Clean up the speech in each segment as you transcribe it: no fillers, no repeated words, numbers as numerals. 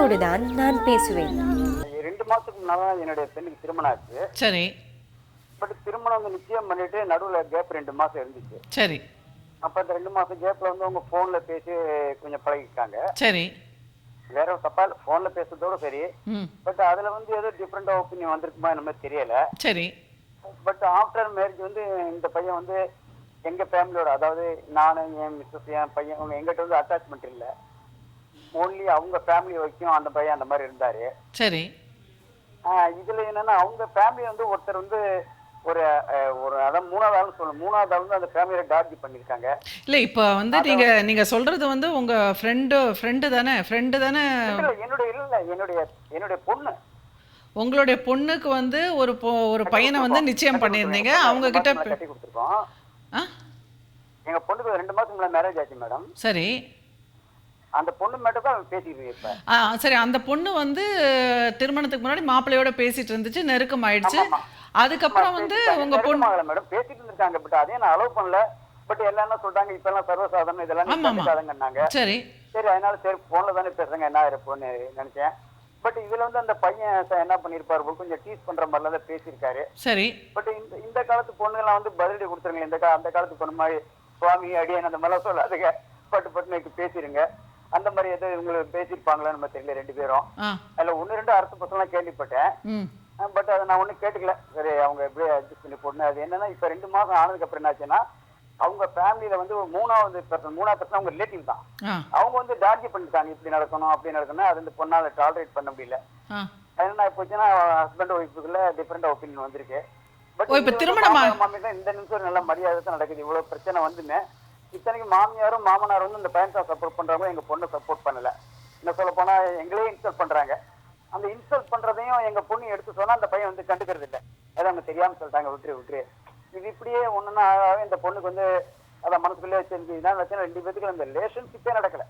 உங்களோடு தான் நான் பேசுவேன். 2 மாசத்துக்கு முன்னால என்னுடைய பெண்ணுக்கு திருமணம் ஆச்சு. சரி பட் திருமணம் வந்து நிச்சயம் பண்ணிட்டு நடுவுல கேப் 2 மாசம் இருந்துச்சு. சரி அப்ப அந்த 2 மாசம் கேப்ல வந்து அவங்க போன்ல பேசி கொஞ்சம் பழகிட்டாங்க. சரி வேற தப்பா போன்ல பேசுறதோட சரி. ம் பட் அதுல வந்து ஏதோ டிஃப்ரெண்டா ஒப்பீனியன் வந்திருக்குமா என்னமே தெரியல. சரி பட் ஆஃப்டர் மேரேஜ் வந்து இந்த பையன் வந்து எங்க ஃபேமிலியோட, அதாவது நானும் என் மிஸ்ஸஸ் என் பையன் அவங்க எங்கிட்ட வந்து அட்டாச்மெண்ட் இல்லை. ஓன்லி அவங்க ஃபேமிலி வரைக்கும் அந்த பையன் அந்த மாதிரி இருந்தாரு. சரி இதுல என்னன்னா அவங்க ஃபேமிலி வந்து ஒருத்தர் வந்து ஒரு அதான் மூணாவது ஆள் வந்து அந்த ஃபேமிலியை டார்ஜ் பண்ணிருக்காங்க. இல்லை இப்போ வந்து நீங்க சொல்றது வந்து உங்க ஃப்ரெண்டு தானே என்னுடைய பொண்ணு. உங்களுடைய பொண்ணுக்கு வந்து ஒரு பையனை வந்து நிச்சயம் பண்ணியிருந்தீங்க. அவங்க கிட்ட கட்டி கொடுத்துருக்கோம். எங்க பொண்ணுக்கு 2 மாசத்துக்கு முன்னாடி மேரேஜ் ஆச்சு மேடம். சரி அந்த பொண்ணு மட்டும் தான் பேசிட்டு இப்ப. சரி அந்த பொண்ணு வந்து திருமணத்துக்கு முன்னாடி மாப்பிள்ளையோட பேசிட்டு இருந்துச்சு, நெருக்கம் ஆயிடுச்சு. அதுக்கப்புறம் வந்து உங்க பொண்ணு மேடம் பேசிட்டு இருந்திருக்காங்க. பட் அதையும் நான் அலோவ் பண்ணல. பட் எல்லாம் என்ன சொல்றாங்க, இப்ப எல்லாம் சர்வசாதாரணம் இதெல்லாம் நினைக்காதங்கன்னாங்க. சரி சரி அதனால சரி போன்ல தானே பேசுறாங்க என்ன இருப்போன்னு நினைச்சேன். பட் இதுல வந்து அந்த பையன் என்ன பண்ணிருப்பாரு, கொஞ்சம் டீஸ் பண்ற மாதிரிலாம் தான் பேசியிருக்காரு. சரி பட் இந்த காலத்து பொண்ணுங்கெல்லாம் வந்து பதிலடி கொடுத்துருங்க. அந்த காலத்து பொண்ணு மாதிரி சுவாமி அடியன் அந்த மாதிரிலாம் சொல்லாதுங்க. பட்டு பேசிருங்க. அந்த மாதிரி எதோ இவங்களுக்கு பேசியிருப்பாங்களான்னு நம்ம தெரியல 2 பேரும். அதுல 1-2 அரசு பசங்களாம் கேள்விப்பட்டேன். பட் அதை நான் ஒன்றும் கேட்டுக்கல. சரி அவங்க எப்படியே அட்ஜஸ்ட் பண்ணி போடணும். அது என்னன்னா இப்ப 2 மாசம் ஆனதுக்கு அப்புறம் என்னாச்சுன்னா அவங்க ஃபேமிலியில வந்து மூணாவது பர்சன் அவங்க ரிலேட்டிவ் தான். அவங்க வந்து டார்ஜ் பண்ணிட்டாங்க, இப்படி நடக்கணும் அப்படி நடக்கணும். அது இந்த பொண்ணால டாலரேட் பண்ண முடியல. என்ன போச்சுன்னா ஹஸ்பண்ட் ஒய்ஃபுக்குள்ள டிஃபரெண்ட் ஒப்பீனியன் வந்திருக்கு. பட் இந்த நிமிஷம் நல்ல மரியாதை தான் நடக்குது. இவ்வளவு பிரச்சனை வந்துமே இத்தனைக்கு மாமியாரும் மாமனாரும் வந்து இந்த பையன் சப்போர்ட் பண்றாங்க, எங்க பொண்ணு சப்போர்ட் பண்ணல. என்ன சொல்ல போனா எங்களே இன்சல்ட் பண்றாங்க. அந்த இன்சல்ட் பண்றதையும் எங்க பொண்ணு எடுத்து சொன்னா அந்த பையன் வந்து கண்டுக்கிறது இல்லை. அதை அவங்க தெரியாம சொல்லிட்டாங்க, விட்டுரு. இது இப்படியே ஒண்ணுன்னா இந்த பொண்ணுக்கு வந்து அத மனசுக்குள்ளே வச்சிருந்தீங்கன்னா 2 பேத்துக்கு அந்த ரிலேஷன்ஷிப்பே நடக்கல.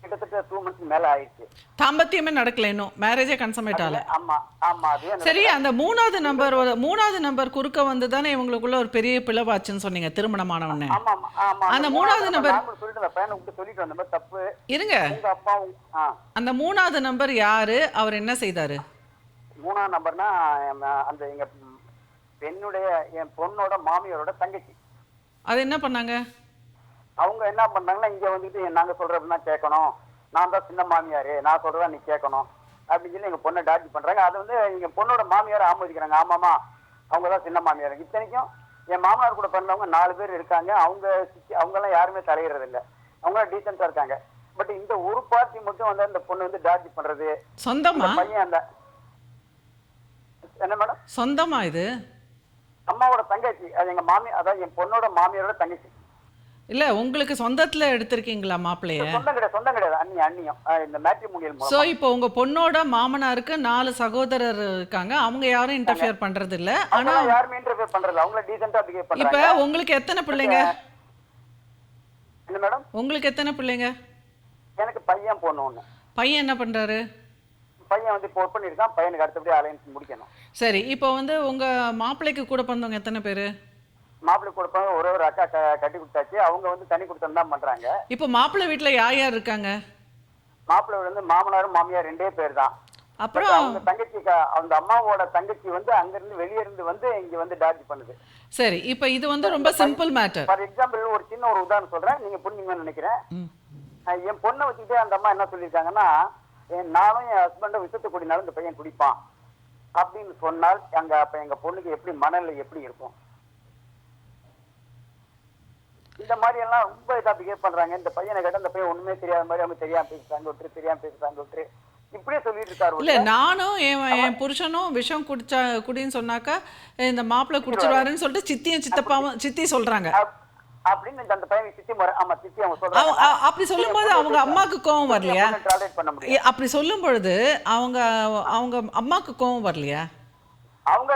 கிட்டத்தட்ட 2 months மேல ஆயிடுச்சு. தாம்பத்தியமே நடக்கல, இன்னும் மேரேஜே கன்சமேட் ஆகல. ஆமா சரி அந்த மூணாவது நம்பர் குறுக்க வந்து தானே இவங்களுக்குள்ள ஒரு பெரிய பிளவாச்சுன்னு சொன்னீங்க திருமணமான உடனே. அந்த மூணாவது நம்பர் சொல்லிட்டு பையனை விட்டு சொல்லிட்டு வந்த மாதிரி தப்பு இருங்க. உங்க அப்பாவும் அந்த மூணாவது நம்பர் யாரு, அவர் என்ன செய்தாரு? 3ஆம் நம்பர்னா அந்த எங்க என் பொண்ணோட மாமியாரோட தங்கச்சி. அது என்ன பண்ணாங்க? அவங்க என்ன பண்ணாங்கன்னா இங்க வந்துட்டு நாங்க சொல்றதுதான் கேட்கணும், நான் தான் சின்ன மாமியாரு, நான் சொல்றதா நீ கேட்கணும் அப்படின்னு சொல்லி எங்க பொண்ணை டார்ஜ் பண்றாங்க. அது வந்து எங்க பொண்ணோட மாமியாரை ஆமோதிக்கிறாங்க. ஆமாமா அவங்கதான் சின்ன மாமியார். இத்தனைக்கும் என் மாமனார் கூட பண்ணவங்க 4 பேர் இருக்காங்க. அவங்க எல்லாம் யாருமே தலையிறது இல்லை, அவங்க டீசென்டா இருக்காங்க. பட் இந்த ஒரு பார்ட்டி மட்டும் வந்து அந்த பொண்ணு வந்து டார்ஜ் பண்றது. சொந்தமா பையன் அந்த என்ன மேடம் சொந்தமா இது அம்மாவோட தங்கச்சி, அது எங்க அதாவது என் பொண்ணோட மாமியாரோட தங்கச்சி. இல்ல உங்களுக்கு சொந்தத்துல எடுத்திருக்கீங்களா மாப்பிள்ளைய? சொந்தம் கிடையாது, அண்ணியம் இந்த மேட்ரிமோனியல் மூலமா. சோ இப்போ உங்க பொண்ணோட மாமனாருக்கு 4 சகோதரர் இருக்காங்க, அவங்க யாரும் இன்டர்ஃபியர் பண்றது இல்ல. ஆனா யாருமே இன்டர்ஃபியர் பண்றது, அவங்க டீசென்ட்டா பிஹேவ் பண்றாங்க. இப்போ உங்களுக்கு எத்தனை பிள்ளைங்க? என்ன மேடம் உங்களுக்கு எத்தனை பிள்ளைங்க? எனக்கு பையன் பொண்ணு ஒண்ணு. பையன் என்ன பண்றாரு? பையன் வந்து போட் பண்ணிருக்கான். பையனுக்கு அடுத்தபடி அலையன்ஸ் முடிக்கணும். சரி இப்போ வந்து உங்க மாப்பிள்ளைக்கு கூட பிறந்தவங்க எத்தனை பேரு? மாப்பிள்ளை கொடுப்பாங்க ஒரே ஒரு அக்கா கட்டி கொடுத்தாச்சு. அவங்க வந்து தனி கொடுத்தம் தான் பண்றாங்க. இப்போ மாப்பிள்ளை வீட்டுல யார் இருக்காங்க? மாப்பிள்ளை வந்து மாமனாரும் மாமியார் 2 பேர் தான். அப்புறம் அவங்க தங்கச்சி அந்த அம்மாவோட தங்கச்சி வந்து அங்க இருந்து வெளியே இருந்து வந்து இங்க வந்து டார்ஜ் பண்ணுது. சரி இப்போ இது வந்து ரொம்ப சிம்பிள் மேட்டர். ஃபார் எக்ஸாம்பிள் ஒரு சின்ன ஒரு உதாரணம் சொல்றேன், நீங்க புரிஞ்சுங்கன்னு நினைக்கிறேன். என் பொண்ணை வச்சுக்கிட்டே அந்த அம்மா என்ன சொல்லியிருக்காங்கன்னா, நானும் என் ஹஸ்பண்டும் விஷத்தை குடினாலும் இந்த பையன் குடிப்பான் அப்படின்னு சொன்னால் அப்ப எங்க பொண்ணுக்கு எப்படி மனநிலை எப்படி இருக்கும்? இந்த மாதிரி எல்லாம் ரொம்ப இதா பிஹேவ் பண்றாங்க. இந்த பையனை கேட்ட இந்த பையன் ஒண்ணுமே தெரியாத மாதிரி அவங்க தெரியாம பேசுறாங்க இப்படியே சொல்லிட்டு இருக்காரு. இல்ல நானும் என் புருஷனும் விஷம் குடின்னு சொன்னாக்கா இந்த மாப்பிள்ளை குடிச்சிருவாருன்னு சொல்லிட்டு சித்தியும் சித்தப்பாவும் சித்தி சொல்றாங்க அப்படின்னு அந்த பையன் சித்தி அவங்க சொல்றாங்க. அப்படி சொல்லும்போது அவங்க அம்மாக்கு கோவம் வரலையா? அப்படி சொல்லும் பொழுது அவங்க அம்மாக்கு கோவம் வரலையா? அவங்க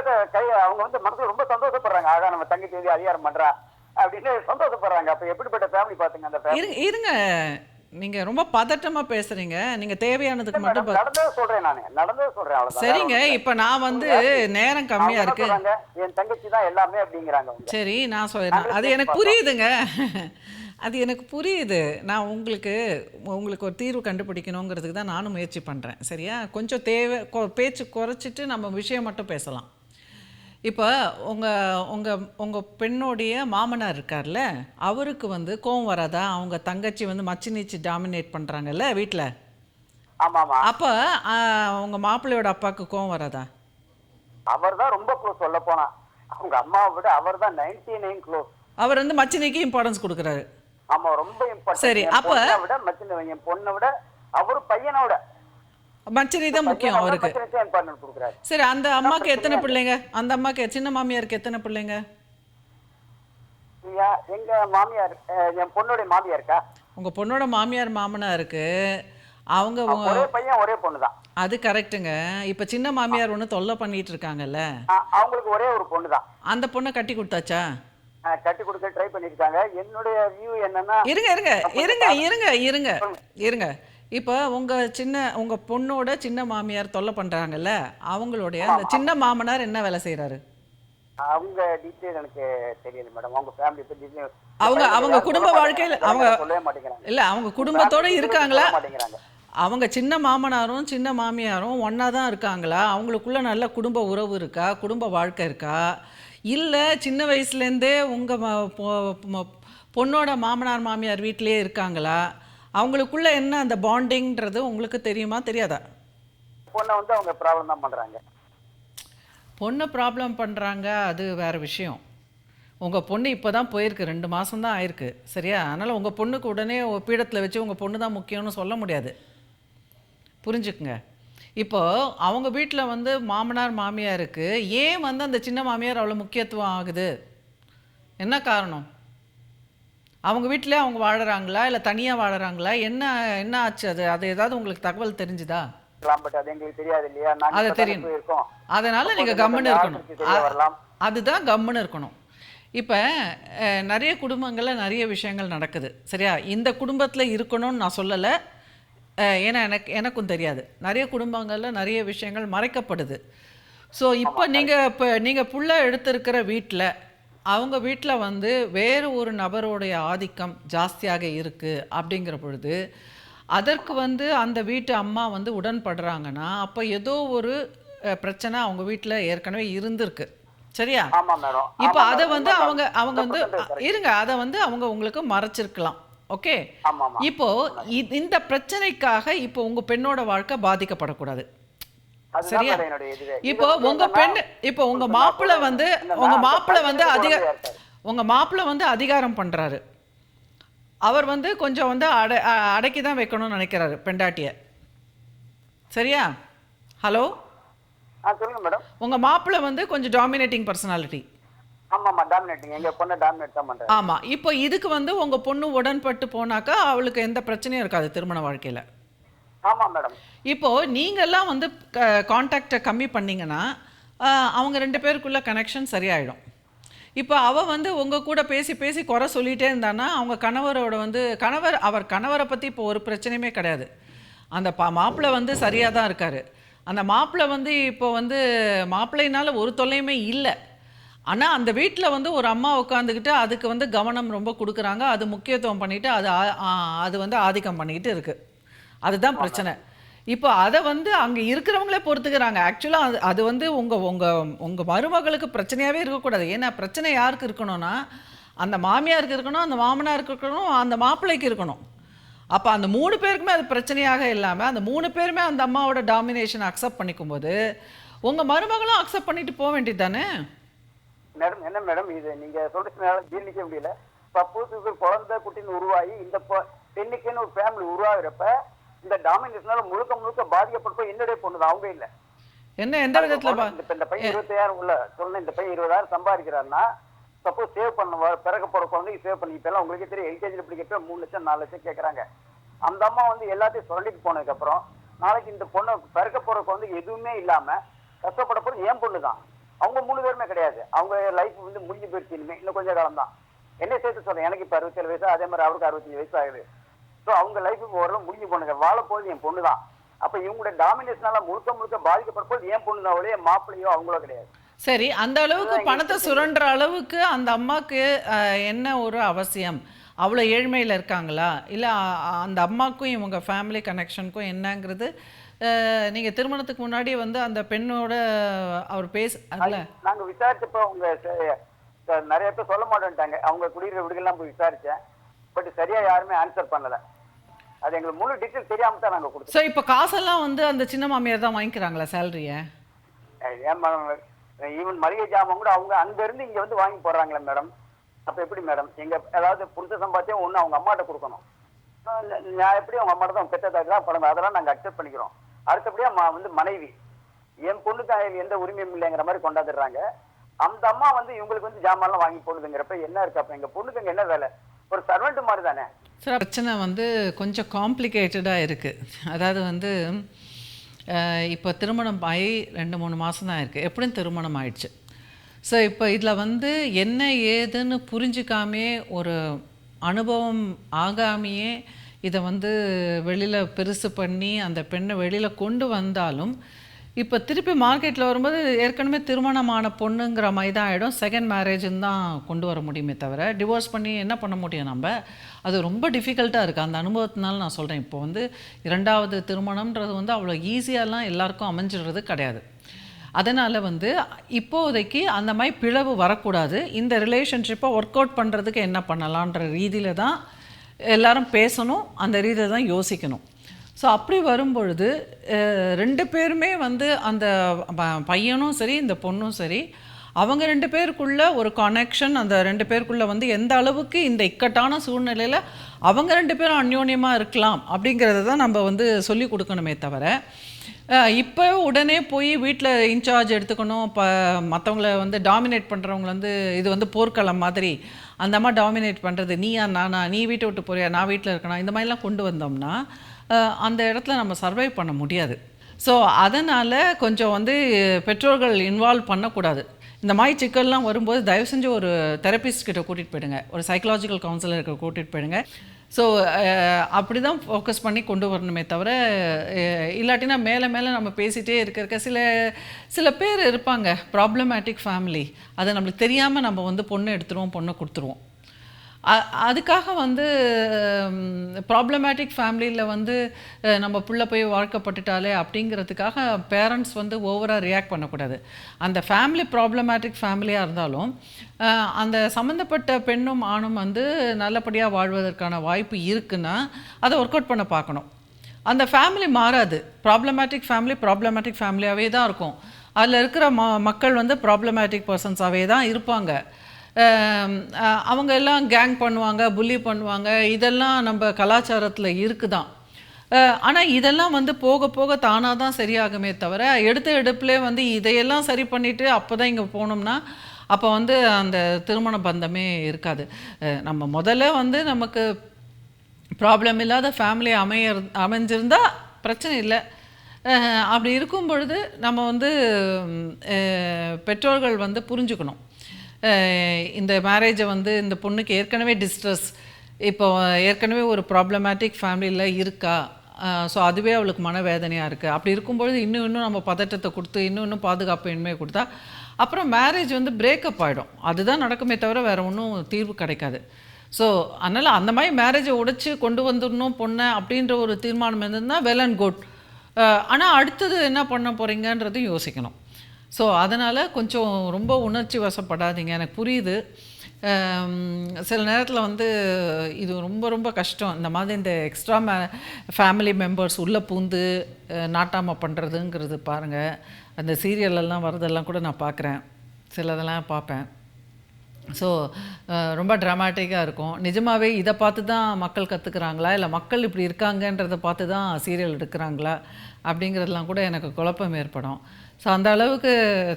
வந்து மனசுல ரொம்ப சந்தோஷப்படுறாங்க. ஆகா நம்ம தங்கச்சி வந்து அதிகாரம் பண்றா அப்படின்னு சந்தோஷப்படுறாங்க. அப்ப எப்படிப்பட்ட ஃபேமிலி பாத்துங்க அந்த ஃபேமிலி. இருங்க நீங்க ரொம்ப பதட்டமா பேசுறீங்க. நீங்க தேவையானதுக்கு மட்டும் நடந்தது சொல்றேன். சரிங்க இப்ப நான் வந்து நேரம் கம்மியா இருக்கு, என் தங்கச்சி தான் எல்லாமே அப்படிங்கிறாங்க. சரி நான் சொல்றேன், அது எனக்கு புரியுதுங்க. அது எனக்கு புரியுது. நான் உங்களுக்கு உங்களுக்கு ஒரு தீர்வு கண்டுபிடிக்கணுங்கிறதுக்கு தான் நானும் முயற்சி பண்ணுறேன். சரியா? கொஞ்சம் பேச்சு குறைச்சிட்டு நம்ம விஷயம் மட்டும் பேசலாம். இப்போ உங்கள் உங்கள் உங்கள் பெண்ணோடைய மாமனார் இருக்கார்ல, அவருக்கு வந்து கோவம் வராதா? அவங்க தங்கச்சி வந்து மச்சி நீச்சி டாமினேட் பண்ணுறாங்கல்ல வீட்டில். ஆமாமா. அப்போ உங்கள் மாப்பிள்ளையோட அப்பாவுக்கு கோவம் வராதா? அவர் தான் ரொம்ப க்ளோஸ் சொல்ல போனா. அவங்க அம்மாவை விட அவர் தான் 99 க்ளோஸ். அவர் வந்து மச்சினிக்கு இம்பார்ட்டன்ஸ் கொடுக்குறாரு. ஆமா, ரொம்ப இம்பார்ட்டன்ட். சரி, அப்ப விட மச்சினி, என் பொண்ணை விட அவரு பையனோட மச்சினி தான் முக்கியம் அவருக்கு. இம்பார்ட்டன்ட் கொடுக்குறாரு. சரி, அந்த அம்மாக்கு எத்தனை பிள்ளைங்க? அந்த அம்மாக்கு சின்ன மாமியாருக்கு எத்தனை பிள்ளைங்க? எங்க மாமியார், என் பொண்ணுடைய மாமியாருக்கா? உங்க பொண்ணோட மாமியார் மாமனாருக்கு அவங்க ஒரே பையன் ஒரே பொண்ணு தான். அது கரெக்ட்டுங்க. இப்ப சின்ன மாமியார் ஒன்று தொல்லை பண்ணிட்டு இருக்காங்கல்ல, அவங்களுக்கு ஒரே ஒரு பொண்ணு தான். அந்த பொண்ணை கட்டி கொடுத்தாச்சா? கட்டி கொடுக்க ட்ரை பண்ணிருக்காங்க. என்னுடைய வியூ என்னன்னா, இருங்க இருங்க இருங்க இருங்க இருங்க இருங்க இப்போ உங்க பொண்ணோட சின்ன மாமியார் தொல்லை பண்றாங்கல்ல, அவங்களுடைய அந்த சின்ன மாமனார் என்ன வேலை செய்யறாரு? அவங்க டீடைல் எனக்கு தெரியல மேடம். அவங்க ஃபேமிலி பத்தி அவங்க குடும்ப வாழ்க்கையில அவங்க சொல்லவே மாட்டேங்கிறாங்க. இல்ல, அவங்க குடும்பத்தோட இருக்காங்களா? அவங்க சின்ன மாமனாரும் சின்ன மாமியாரும் ஒன்றா தான் இருக்காங்களா? அவங்களுக்குள்ள நல்ல குடும்ப உறவு இருக்கா? குடும்ப வாழ்க்கை இருக்கா? இல்லை சின்ன வயசுலேருந்தே உங்கள் பொண்ணோட மாமனார் மாமியார் வீட்டிலே இருக்காங்களா? அவங்களுக்குள்ள என்ன அந்த பாண்டிங்ன்றது உங்களுக்கு தெரியுமா தெரியாதா? பொண்ணை வந்து அவங்க ப்ராப்ளம் தான் பண்ணுறாங்க. பொண்ணை ப்ராப்ளம் பண்ணுறாங்க, அது வேறு விஷயம். உங்கள் பொண்ணு இப்போ தான் போயிருக்கு, 2 மாதம் தான் ஆயிருக்கு. சரியா? அதனால் உங்கள் பொண்ணுக்கு உடனே பீடத்தில் வச்சு உங்கள் பொண்ணு தான் முக்கியம்னு சொல்ல முடியாது. புரிஞ்சுக்குங்க. இப்போது அவங்க வீட்டில் வந்து மாமனார் மாமியாருக்கு ஏன் வந்து அந்த சின்ன மாமியார் அவ்வளோ முக்கியத்துவம் ஆகுது? என்ன காரணம்? அவங்க வீட்டிலே அவங்க வாழறாங்களா, இல்லை தனியாக வாழறாங்களா? என்ன என்ன ஆச்சு? அது ஏதாவது உங்களுக்கு தகவல் தெரிஞ்சுதா? அது எங்களுக்கு தெரியாது இல்லையா? அது தெரியும். அதனால் நீங்கள் கம்முன்னு இருக்கணும். அதுதான் கம்முன்னு இருக்கணும். இப்போ நிறைய குடும்பங்களில் நிறைய விஷயங்கள் நடக்குது. சரியா? இந்த குடும்பத்தில் இருக்கணும்னு நான் சொல்லலை, ஏன்னா எனக்கும் தெரியாது. நிறைய குடும்பங்களில் நிறைய விஷயங்கள் மறைக்கப்படுது. ஸோ இப்போ நீங்கள் புள்ள எடுத்திருக்கிற வீட்டில், அவங்க வீட்டில் வந்து வேறு ஒரு நபருடைய ஆதிக்கம் ஜாஸ்தியாக இருக்குது அப்படிங்கிற பொழுது, அதற்கு வந்து அந்த வீட்டு அம்மா வந்து உடன்படுறாங்கன்னா, அப்போ ஏதோ ஒரு பிரச்சனை அவங்க வீட்டில் ஏற்கனவே இருந்திருக்கு. சரியா? இப்போ அதை வந்து அவங்க வந்து இருங்க, அதை வந்து அவங்க உங்களுக்கு மறைச்சிருக்கலாம். ஓகே, இப்போ இந்த பிரச்சனைக்காக இப்போ உங்க பெண்ணோட வாழ்க்கை பாதிக்கப்படக்கூடாது. சரியா? இப்போ உங்க மாப்பிள்ளை வந்து அதிகாரம் பண்றாரு. அவர் வந்து கொஞ்சம் வந்து அடக்கி தான் வைக்கணும்னு நினைக்கிறாரு பெண்டாட்டிய. சரியா? ஹலோ, சொல்லுங்க மேடம். உங்க மாப்பிள்ளை வந்து கொஞ்சம் டாமினேட்டிங் பர்சனாலிட்டி. ஆமாமா, டாமினேட்டிங். எங்க பொண்ணு டாமினேட் தான் பண்றாங்க. ஆமா, இப்போ இதுக்கு வந்து உங்க பொண்ணு உடன்பட்டு போனாக்கா அவளுக்கு எந்த பிரச்சனையும் இருக்காது திருமண வாழ்க்கையில. ஆமா மேடம். இப்போ நீங்கெல்லாம் வந்து கான்டாக்டை கம்மி பண்ணீங்கன்னா அவங்க 2 பேருக்குள்ள கனெக்ஷன் சரியாயிடும். இப்போ அவள் வந்து உங்கள் கூட பேசி பேசி குறை சொல்லிகிட்டே இருந்தான்னா அவங்க கணவரோட வந்து அவர் கணவரை பற்றி இப்போ ஒரு பிரச்சனையுமே கிடையாது. அந்த மாப்பிள்ளை வந்து சரியாக தான் இருக்கார். அந்த மாப்பிள்ளை வந்து இப்போ வந்து மாப்பிள்ளையினால ஒரு தொல்லையுமே இல்லை. ஆனால் அந்த வீட்டில் வந்து ஒரு அம்மா உட்காந்துக்கிட்டு அதுக்கு வந்து கவனம் ரொம்ப கொடுக்குறாங்க, அது முக்கியத்துவம் பண்ணிவிட்டு அது வந்து ஆதிக்கம் பண்ணிக்கிட்டு இருக்குது. அதுதான் பிரச்சனை. இப்போ அதை வந்து அங்கே இருக்கிறவங்களே பொறுத்துக்கிறாங்க. ஆக்சுவலாக அது வந்து உங்கள் மருமகளுக்கு பிரச்சனையாகவே இருக்கக்கூடாது. ஏன்னா பிரச்சனை யாருக்கு இருக்கணும்னா அந்த மாமியாருக்கு இருக்கணும், அந்த மாமனாருக்கு இருக்கணும், அந்த மாப்பிள்ளைக்கு இருக்கணும். அப்போ அந்த 3 பேருக்குமே அது பிரச்சனையாக இல்லாமல் அந்த 3 பேருமே அந்த அம்மாவோட டாமினேஷனை அக்செப்ட் பண்ணிக்கும்போது உங்கள் மருமகளும் அக்செப்ட் பண்ணிட்டு போக வேண்டியது தானே மேடம்? என்ன மேடம் இது நீங்கள் சொல்கிறதுனால ஜீர்ணிக்க முடியல. சப்போஸ் இது குழந்தை குட்டின்னு உருவாகி இந்த பெண்ணுக்குன்னு ஒரு ஃபேமிலி உருவாகிறப்ப இந்த டாமினேஷனால முழுக்க பாதிக்கப்பட்டப்போ என்னுடைய பொண்ணு தான், அவங்க இல்லை. எந்த விதத்தில்? இந்த பையன் 20,000 உள்ள சொன்ன, இந்த பையன் 20,000 சம்பாதிக்கிறாருன்னா சப்போஸ் சேவ் பண்ண பிறக்க போற குழந்தைக்கு சேவ் பண்ணி, இப்பெல்லாம் உங்களுக்கே தெரியும் எல்கேஜியில் பிடிக்கிறப்ப 3 லட்சம் 4 லட்சம் கேட்குறாங்க. அந்த அம்மா வந்து எல்லாத்தையும் சொல்லிட்டு போனதுக்கப்புறம் நாளைக்கு இந்த பொண்ணை பிறக்க போற குழந்தைக்கு எதுவுமே இல்லாம கஷ்டப்பட போறது என் பொண்ணு தான். அவங்க 3 பேருமே கிடையாது. அவங்க லைஃப் வந்து முடிஞ்சு போயிடுச்சு. இனிமே இன்னும் கொஞ்சம் காலம் தான். என்ன சேர்த்து சொல்றேன், எனக்கு இப்போ 67 வயசு, அதே மாதிரி அவருக்கு 65 வயசு ஆகுது. ஸோ அவங்க லைஃபுக்கு ஓரளவு முடிஞ்சு போனுங்க. வாழ போகுது என் பொண்ணு தான். அப்போ இவங்களுடைய டாமினேஷனால முழுக்க பாதிக்கப்படும் என் பொண்ணு தான், ஒரே மாப்பிள்ளையோ அவங்களோ கிடையாது. சரி, அந்த அளவுக்கு பணத்தை சுரண்டுற அளவுக்கு அந்த அம்மாவுக்கு என்ன ஒரு அவசியம்? அவ்வளோ ஏழ்மையில் இருக்காங்களா, இல்லை அந்த அம்மாக்கும் இவங்க ஃபேமிலி கனெக்ஷனுக்கும் என்னங்கிறது நீங்கள் திருமணத்துக்கு முன்னாடி வந்து அந்த பெண்ணோட அவர் அதில் நாங்கள் விசாரிச்சப்போ அவங்க நிறைய பேர் சொல்ல மாட்டேன்ட்டாங்க. அவங்க குடியிருக்க வீடுகள்லாம் போய் விசாரித்தேன், பட் சரியாக யாருமே ஆன்சர் பண்ணலை. அது எங்களுக்கு முழு டீட்டெயில் தெரியாமல் தான் நாங்கள் கொடுத்தோம். ஸோ இப்போ காசெல்லாம் வந்து அந்த சின்ன மாமியார் தான் வாங்கிக்கிறாங்களா சேலரியை? ஏன் மேடம், ஈவன் மளிகை ஜாமான் கூட அவங்க அங்கேருந்து இங்கே வந்து வாங்கி போடுறாங்களே மேடம். அப்போ எப்படி மேடம், எங்கள் அதாவது புரிஞ்ச சம்பாத்தியம் ஒன்று அவங்க அம்மாட்ட கொடுக்கணும். நான் எப்படி அவங்க அம்மாட்ட தான் பெற்றதாக்கு தான் படம், அதெல்லாம் நாங்கள் அக்செப்ட் பண்ணிக்கிறோம். அடுத்தபடியாக வந்து மனைவி, என் பொண்ணுக்கு எந்த உரிமையும் இல்லைங்கிற மாதிரி கொண்டாந்துடுறாங்க. அந்த அம்மா வந்து இவங்களுக்கு வந்து ஜாமான்லாம் வாங்கி போடுதுங்கிறப்ப என்ன இருக்கு? அப்போ எங்கள் பொண்ணுக்கு அங்கே என்ன வேலை? ஒரு சர்வெண்ட் மாதிரி தானே. சார் பிரச்சனை வந்து கொஞ்சம் காம்ப்ளிகேட்டடாக இருக்குது. அதாவது வந்து இப்போ திருமணம் ஆகி 2-3 மாதம் தான் இருக்குது, எப்படியும் திருமணம் ஆயிடுச்சு. ஸோ இப்போ இதில் வந்து என்ன ஏதுன்னு புரிஞ்சிக்காமே, ஒரு அனுபவம் ஆகாமையே இதை வந்து வெளியில் பெருசு பண்ணி அந்த பெண்ணை வெளியில் கொண்டு வந்தாலும், இப்போ திருப்பி மார்க்கெட்டில் வரும்போது ஏற்கனவே திருமணமான பொண்ணுங்கிற மாதிரி தான் ஆகிடும். செகண்ட் மேரேஜுன்னு தான் கொண்டு வர முடியுமே தவிர டிவோர்ஸ் பண்ணி என்ன பண்ண முடியும் நம்ம? அது ரொம்ப டிஃபிகல்ட்டாக இருக்குது. அந்த அனுபவத்தினால நான் சொல்கிறேன். இப்போ வந்து 2வது திருமணம்ன்றது வந்து அவ்வளோ ஈஸியாலாம் எல்லாருக்கும் அமைஞ்சிடுறது கிடையாது. அதனால் வந்து இப்போதைக்கு அந்த மாதிரி பிளவு வரக்கூடாது. இந்த ரிலேஷன்ஷிப்பை ஒர்க் அவுட் பண்ணுறதுக்கு என்ன பண்ணலான்ற ரீதியில் தான் எல்லாரும் பேசணும், அந்த ரீதியில் தான் யோசிக்கணும். ஸோ அப்படி வரும்பொழுது 2 பேருமே வந்து அந்த பையனும் சரி இந்த பொண்ணும் சரி, அவங்க 2 பேருக்குள்ள ஒரு கனெக்ஷன், அந்த 2 பேருக்குள்ளே வந்து எந்த அளவுக்கு இந்த இக்கட்டான சூழ்நிலையில் அவங்க 2 பேரும் அந்யோன்யமாக இருக்கலாம் அப்படிங்கிறத தான் நம்ம வந்து சொல்லி கொடுக்கணுமே தவிர, இப்போ உடனே போய் வீட்டில் இன்சார்ஜ் எடுத்துக்கணும், இப்போ மற்றவங்கள வந்து டாமினேட் பண்ணுறவங்கள வந்து இது வந்து போர்க்களம் மாதிரி அந்த மாதிரி டாமினேட் பண்ணுறது, நீயா நானா, நீ வீட்டை விட்டு போறியா, நான் வீட்டில் இருக்கணும், இந்த மாதிரிலாம் கொண்டு வந்தோம்னா அந்த இடத்துல நம்ம சர்வைவ் பண்ண முடியாது. ஸோ அதனால் கொஞ்சம் வந்து பெற்றோர்கள் இன்வால்வ் பண்ணக்கூடாது. இந்த மாதிரி சிக்கல்லாம் வரும்போது தயவு செஞ்சு ஒரு தெரபிஸ்ட் கிட்ட கூட்டிகிட்டு போயிடுங்க, ஒரு சைக்கலாஜிக்கல் கவுன்சிலருக்கு கூட்டிகிட்டு போயிடுங்க. ஸோ அப்படி தான் ஃபோக்கஸ் பண்ணி கொண்டு வரணுமே தவிர, இல்லாட்டினா மேலே மேலே நம்ம பேசிகிட்டே இருக்க சில பேர் இருப்பாங்க ப்ராப்ளமேட்டிக் ஃபேமிலி, அதை நம்மளுக்கு தெரியாமல் நம்ம வந்து பொண்ணு எடுத்துருவோம், பொண்ணை கொடுத்துருவோம். அதுக்காக வந்து ப்ராப்ளமேட்டிக் ஃபேமிலியில் வந்து நம்ம பிள்ளை போய் வாழ்க்கப்பட்டுட்டாலே அப்படிங்கிறதுக்காக பேரண்ட்ஸ் வந்து ஓவராக ரியாக்ட் பண்ணக்கூடாது. அந்த ஃபேமிலி ப்ராப்ளமேட்டிக் ஃபேமிலியாக இருந்தாலும் அந்த சம்மந்தப்பட்ட பெண்ணும் ஆணும் வந்து நல்லபடியாக வாழ்வதற்கான வாய்ப்பு இருக்குன்னா அதை ஒர்க் அவுட் பண்ண பார்க்கணும். அந்த ஃபேமிலி மாறாது. ப்ராப்ளமேட்டிக் ஃபேமிலியாகவே தான் இருக்கும். அதில் இருக்கிற மக்கள் வந்து ப்ராப்ளமேட்டிக் பர்சன்ஸாகவே தான் இருப்பாங்க. அவங்க எல்லாம் கேங் பண்ணுவாங்க, புல்லி பண்ணுவாங்க, இதெல்லாம் நம்ம கலாச்சாரத்தில் இருக்குதான். ஆனால் இதெல்லாம் வந்து போக போக தானாக தான் சரியாகுமே தவிர, எடுத்த எடுப்பிலே வந்து இதையெல்லாம் சரி பண்ணிவிட்டு அப்போ தான் இங்கே போனோம்னா அப்போ வந்து அந்த திருமண பந்தமே இருக்காது. நம்ம முதல்ல வந்து நமக்கு ப்ராப்ளம் இல்லாத ஃபேமிலி அமைஞ்சிருந்தால் பிரச்சனை இல்லை. அப்படி இருக்கும் பொழுது நம்ம வந்து பெற்றோர்கள் வந்து புரிஞ்சுக்கணும். இந்த மேரேஜை வந்து இந்த பொண்ணுக்கு ஏற்கனவே டிஸ்ட்ரெஸ், இப்போ ஏற்கனவே ஒரு ப்ராப்ளமேட்டிக் ஃபேமிலியில் இருக்கா, ஸோ அதுவே அவளுக்கு மனவேதனையாக இருக்குது. அப்படி இருக்கும்பொழுது இன்னும் நம்ம பதட்டத்தை கொடுத்து இன்னும் பாதுகாப்பு இன்மையை கொடுத்தா அப்புறம் மேரேஜ் வந்து பிரேக்கப் ஆகிடும். அதுதான் நடக்குமே தவிர வேறு ஒன்றும் தீர்வு கிடைக்காது. ஸோ அதனால் அந்த மாதிரி மேரேஜை உடைச்சி கொண்டு வந்துடணும் பொண்ணை அப்படின்ற ஒரு தீர்மானம் இருந்ததுன்னா வெல் அண்ட் குட். ஆனால் அடுத்தது என்ன பண்ண போகிறீங்கன்றதையும் யோசிக்கணும். ஸோ அதனால் கொஞ்சம் ரொம்ப உணர்ச்சி வசப்படாதீங்க. எனக்கு புரியுது, சில நேரத்தில் வந்து இது ரொம்ப ரொம்ப கஷ்டம். இந்த மாதிரி இந்த எக்ஸ்ட்ரா ஃபேமிலி மெம்பர்ஸ் உள்ளே பூந்து நாட்டாமல் பண்ணுறதுங்கிறது பாருங்கள். அந்த சீரியலெல்லாம் வரதெல்லாம் கூட நான் பார்க்குறேன், சிலதெல்லாம் பார்ப்பேன். ஸோ ரொம்ப ட்ராமாட்டிக்காக இருக்கும். நிஜமாகவே இதை பார்த்து தான் மக்கள் கற்றுக்குறாங்களா, இல்லை மக்கள் இப்படி இருக்காங்கன்றதை பார்த்து தான் சீரியல் எடுக்கிறாங்களா அப்படிங்கிறதுலாம் கூட எனக்கு குழப்பம் ஏற்படும். ஸோ அந்த அளவுக்கு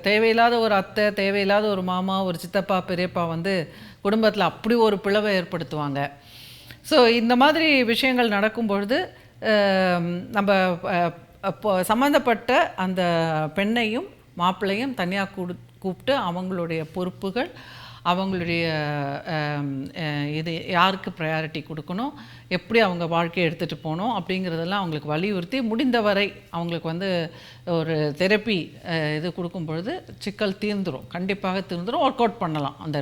தேவையில்லாத ஒரு அத்தை, தேவையில்லாத ஒரு மாமா, ஒரு சித்தப்பா, பெரியப்பா வந்து குடும்பத்தில் அப்படி ஒரு பிளவை ஏற்படுத்துவாங்க. ஸோ இந்த மாதிரி விஷயங்கள் நடக்கும்பொழுது நம்ம சம்மந்தப்பட்ட அந்த பெண்ணையும் மாப்பிள்ளையும் தனியாக கூப்பிட்டு அவங்களுடைய பொறுப்புகள், அவங்களுடைய இது யாருக்கு ப்ரையாரிட்டி கொடுக்கணும், எப்படி அவங்க வாழ்க்கையை எடுத்துகிட்டு போகணும் அப்படிங்கிறதெல்லாம் அவங்களுக்கு வலியுறுத்தி முடிந்தவரை அவங்களுக்கு வந்து ஒரு தெரப்பி இது கொடுக்கும் பொழுது சிக்கல் தீர்ந்துடும், கண்டிப்பாக தீர்ந்துடும். ஒர்க் அவுட் பண்ணலாம் அந்த